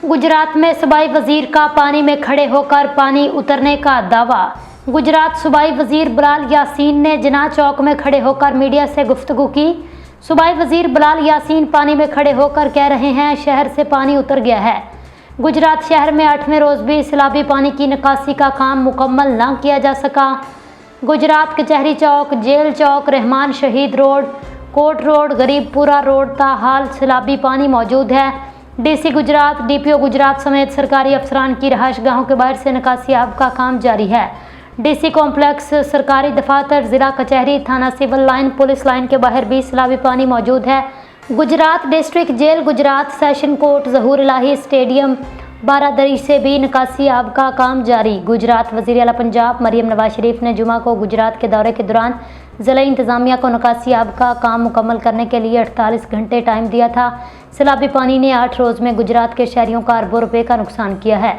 गुजरात में सूबाई वजीर का पानी में खड़े होकर पानी उतरने का दावा। गुजरात सूबाई वजीर बिलाल यासीन ने जिन्ना चौक में खड़े होकर मीडिया से गुफ्तगू की। सूबाई वजीर बिलाल यासीन पानी में खड़े होकर कह रहे हैं शहर से पानी उतर गया है। गुजरात शहर में 8वें रोज भी सैलाबी पानी की निकासी का काम मुकम्मल न किया जा सका। गुजरात कचहरी चौक, जेल चौक, रहमान शहीद road, coat road, Garibpura road ताहाल सैलाबी पानी मौजूद है। डीसी गुजरात, डीपीओ गुजरात समेत सरकारी अफसरान की रहायशगाहों के बाहर से निकासी आब का काम जारी है। डीसी कॉम्प्लेक्स, सरकारी दफातर, जिला कचहरी, थाना सिविल लाइन, पुलिस लाइन के बाहर भी सैलाबी पानी मौजूद है। Gujrat district jail, Gujrat session court, Zahoor Elahi stadium, Baradari से भी निकासी आब का काम जारी। गुजरात वज़ीर आला पंजाब मरियम नवाज शरीफ ने जुमा को गुजरात के दौरे के दौरान ज़िला इंतज़ामिया को निकासी आब का काम मुकम्मल करने के लिए 48 घंटे टाइम दिया था। सैलाबी पानी ने 8 रोज़ में गुजरात के शहरियों का अरबों रुपए का नुकसान किया है।